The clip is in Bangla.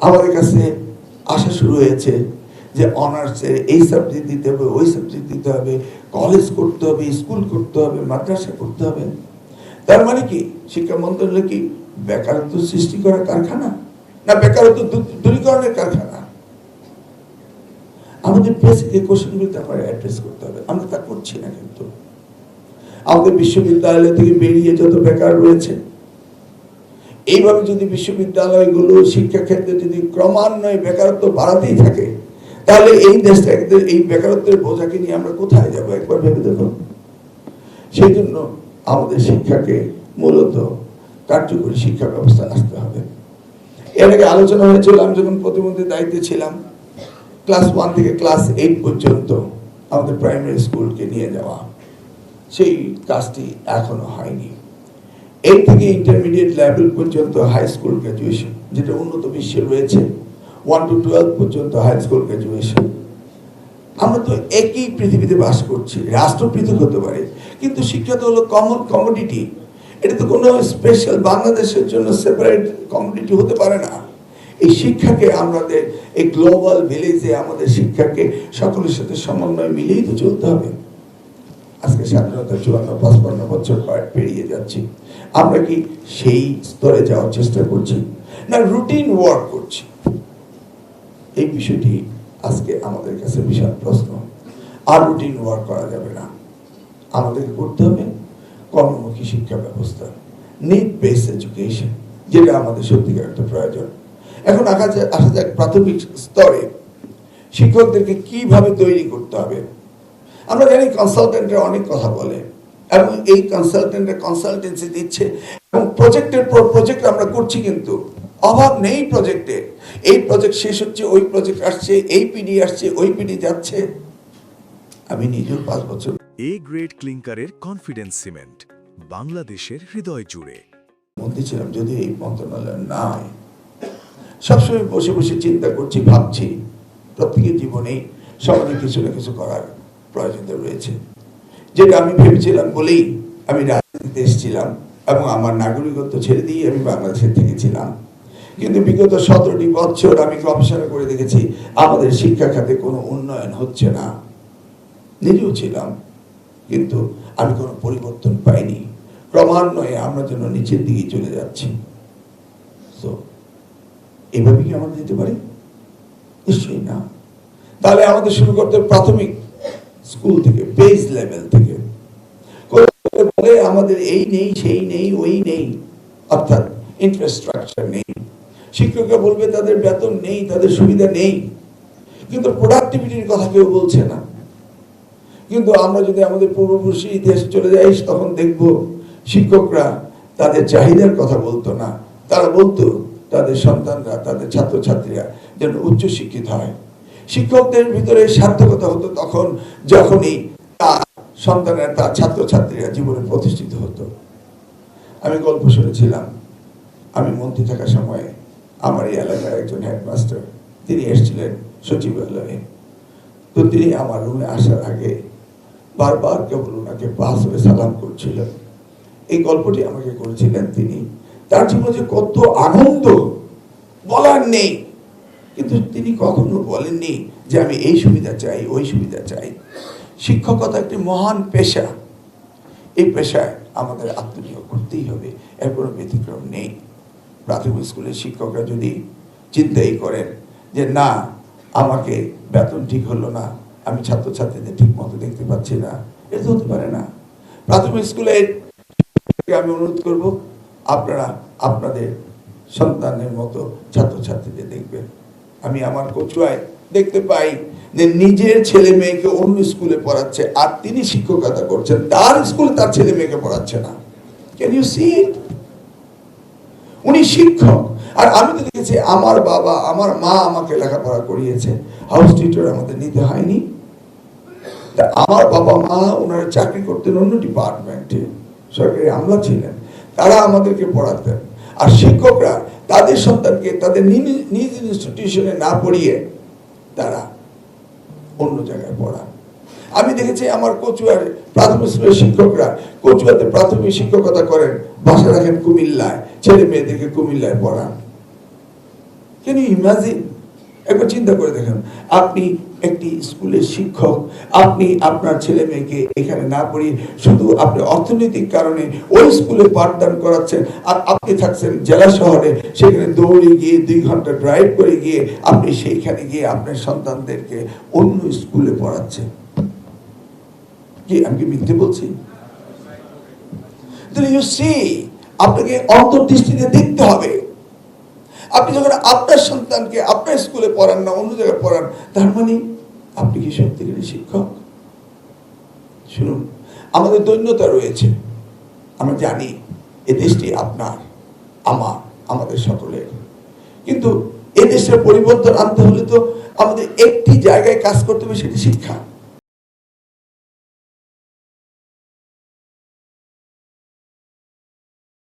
আমাদের কাছে আসা শুরু হয়েছে যে অনার্সের এই সাবজেক্ট দিতে হবে, ওই সাবজেক্ট দিতে হবে, কলেজ করতে হবে, স্কুল করতে হবে, মাদ্রাসা করতে হবে। তার মানে কি শিক্ষা মন্ত্রণালয় কি বেকারত্ব সৃষ্টি করার কারখানা, না বেকারত্ব দূরীকরণের কারখানা? আমাদের বেসিক কোশ্চেনগুলো আমরা অ্যাড্রেস করতে হবে। আমরা তা করছি না। কিন্তু আমাদের বিশ্ববিদ্যালয় থেকে বেরিয়ে যত বেকার রয়েছে, এইভাবে যদি বিশ্ববিদ্যালয়গুলো শিক্ষা ক্ষেত্রে যদি ক্রমান্বয়ে বেকারত্ব বাড়াতেই থাকে, তাহলে এই দেশটা এই বেকারত্বের বোঝাকে নিয়ে আমরা কোথায় যাব? একবার ভেবে দেখুন। সেই জন্য আমাদের শিক্ষাকে মূলত কার্যকরী শিক্ষা ব্যবস্থা আসতে হবে। এর আগে আলোচনা হয়েছিল, আমি যখন প্রতিমন্ত্রীর দায়িত্বে ছিলাম, ক্লাস 1 থেকে ক্লাস 8 পর্যন্ত আমাদের প্রাইমারি স্কুলকে নিয়ে যাওয়া, সেই কাজটি এখনো হয়নি। 8 থেকে ইন্টারমিডিয়েট লেভেল পর্যন্ত হাই স্কুল গ্রাজুয়েশন, যেটা উন্নত বিশ্বে রয়েছে, 1 to 12 পর্যন্ত হাই স্কুল গ্রাজুয়েশন। আমরা তো একই পৃথিবীতে বাস করছি, রাষ্ট্র পৃথক হতে পারে, কিন্তু শিক্ষা তো হলো কমন কমোডিটি। এটা তো কোনো স্পেশাল বাংলাদেশের জন্য সেপারেট কমোডিটি হতে পারে না। এই শিক্ষাকে আমাদের এই গ্লোবাল ভিলেজে আমাদের শিক্ষাকে সকলের সাথে সমন্বয় মিলিয়েই তো চলতে হবে। আজকে স্বাধীনতা 54-55 বছর পেরিয়ে যাচ্ছি, আমরা কি সেই স্তরে যাওয়ার চেষ্টা করছি, না রুটিন ওয়ার্ক করছি? এই বিষয়টি আজকে আমাদের কাছে বিশাল প্রশ্ন। আর রুটিন ওয়ার্ক করা যাবে না, আমাদেরকে করতে হবে কর্মমুখী শিক্ষা ব্যবস্থা, নিড বেসড এডুকেশন, যেটা আমাদের সত্যিকার একটা প্রয়োজন। এখন আসা যাক প্রাথমিক স্তরে শিক্ষকদেরকে কিভাবে তৈরি করতে হবে। আমরা জানি কনসালটেন্টরা অনেক কথা বলে, এবং এই কনসালটেন্টরা কনসালটেন্সি দিচ্ছে, এবং প্রজেক্টের পর প্রজেক্ট আমরা করছি, কিন্তু অভাব নেই প্রজেক্টে। এই প্রজেক্ট শেষ হচ্ছে, ওই প্রজেক্ট আসছে, এই পিডি আসছে, ওই পিডি যাচ্ছে। আমি নিজেও 5 বছর এ গ্রেড ক্লিংকারের কনফিডেন্স সিমেন্ট, বাংলাদেশের হৃদয় জুড়ে মন্ত্রী ছিলাম, যদি এই মন্ত্রণালয় নাই, সবসময় বসে বসে চিন্তা করছি, ভাবছি প্রত্যেকের জীবনেই সমাজে কিছু না কিছু করার প্রয়োজনীয়তা রয়েছে। যেটা আমি ভেবেছিলাম বলেই আমি রাজনীতিতে এসেছিলাম, এবং আমার নাগরিকত্ব ছেড়ে দিয়ে আমি বাংলাদেশে থেকেছিলাম। কিন্তু বিগত 17টি বছর আমি গবেষণা করে দেখেছি আমাদের শিক্ষা খাতে কোনো উন্নয়ন হচ্ছে না। নিজেও ছিলাম, কিন্তু আমি কোনো পরিবর্তন পাইনি। ক্রমান্বয়ে আমরা যেন নিচের দিকে চলে যাচ্ছি। তো এভাবে কি আমরা যেতে পারি? নিশ্চয়ই না। তাহলে আমাদের শুরু করতে প্রাথমিক স্কুল থেকে, বেস লেভেল থেকে। বলে আমাদের এই নেই, সেই নেই, ওই নেই, অর্থাৎ ইনফ্রাস্ট্রাকচার নেই। শিক্ষকরা বলবে তাদের বেতন নেই, তাদের সুবিধা নেই, কিন্তু প্রোডাক্টিভিটির কথা কেউ বলছে না। কিন্তু আমরা যদি আমাদের পূর্বপুরুষের ইতিহাসে চলে যাই, তখন দেখব শিক্ষকরা তাদের চাহিদার কথা বলতো না, তারা বলতো তাদের সন্তানরা, তাদের ছাত্রছাত্রীরা যেন উচ্চ শিক্ষিত হয়। শিক্ষকদের ভিতরে সার্থকতা হতো তখন যখনই তার সন্তানের, তার ছাত্রছাত্রীরা জীবনে প্রতিষ্ঠিত হতো। আমি গল্প শুনেছিলাম, আমি মন্ত্রী থাকার সময় আমার এই এলাকার একজন হেডমাস্টার, তিনি এসেছিলেন সচিবালয়ে। তো তিনি আমার রুমে আসার আগে বারবার কেবল ওনাকে পাস হয়ে সালাম করছিল। এই গল্পটি আমাকে করেছিলেন তিনি। তার জীবনে যে কত আনন্দ বলার নেই, কিন্তু তিনি কখনো বলেননি যে আমি এই সুবিধা চাই, ওই সুবিধা চাই। শিক্ষকতা একটি মহান পেশা, এই পেশায় আমাদের আত্মনিয়োগ করতেই হবে, এর কোনো ব্যতিক্রম নেই। প্রাথমিক স্কুলের শিক্ষকরা যদি চিন্তাই করেন যে না, আমাকে বেতন ঠিক হলো না, আমি ছাত্রছাত্রীদের ঠিক মতো দেখতে পাচ্ছি না, এটা হতে পারে না। প্রাথমিক স্কুলে আমি অনুরোধ করব, আপনারা আপনাদের সন্তানের মতো ছাত্রছাত্রীদের দেখবেন। আমি আমার কচুয়ায় দেখতে পাই যে নিজের ছেলে মেয়েকে অন্য স্কুলে পড়াচ্ছে, আর তিনি শিক্ষকতা করছেন, তার স্কুলে তার ছেলে মেয়েকে পড়াচ্ছে না। ক্যান ইউ সি ইট? উনি শিক্ষক, আর আমি তো দেখেছি আমার বাবা, আমার মা আমাকে লেখাপড়া করিয়েছে, হাউস টিচার আমাদের নিতে হয়নি। আমার বাবা মা ওনারা চাকরি করতেন অন্য ডিপার্টমেন্টে, সরকারি আমলা ছিলেন, তারা আমাদেরকে পড়াতেন। আর শিক্ষকরা তাদের সন্তানকে তাদের নিজ ইনস্টিটিউশনে না পড়িয়ে তারা অন্য জায়গায় পড়ান। আমি দেখেছি আমার কচুয়ার প্রাথমিক স্কুলের শিক্ষকরা কচুয়াতে প্রাথমিক শিক্ষকতা করেন, বাসা রাখেন কুমিল্লায়, ছেলে মেয়েদেরকে কুমিল্লায় পড়ান। Can you imagine? একবার চিন্তা করে দেখেন, আপনি একটি স্কুলের শিক্ষক, আপনি আপনার ছেলে মেয়েকে এখানে না পড়িয়ে শুধু আপনি অর্থনৈতিক কারণে ওই স্কুলে পাঠদান করাচ্ছেন, আর আপনি থাকছেন জেলা শহরে, সেখানে দৌড়ে গিয়ে 2 ঘন্টা ড্রাইভ করে গিয়ে আপনি সেইখানে গিয়ে আপনার সন্তানদেরকে অন্য স্কুলে পড়াচ্ছেন। কি আমি কি মিথ্যে বলছি? ইউ সি, আপনাকে অন্তর্দৃষ্টিতে দেখতে হবে। আপনি যখন আপনার সন্তানকে আপনার স্কুলে পড়ান না, অন্য জায়গায় পড়ান, তার মানে আপনি কি সত্যিকারের শিক্ষক? শুনুন, আমাদের দৈন্যতা রয়েছে, আমরা জানি এই দেশটি আপনার, আমার, আমাদের সকলের। কিন্তু এই দেশের পরিবর্তন আনতে হলে তো আমাদের একটি জায়গায় কাজ করতে হবে, সেটি শিক্ষা।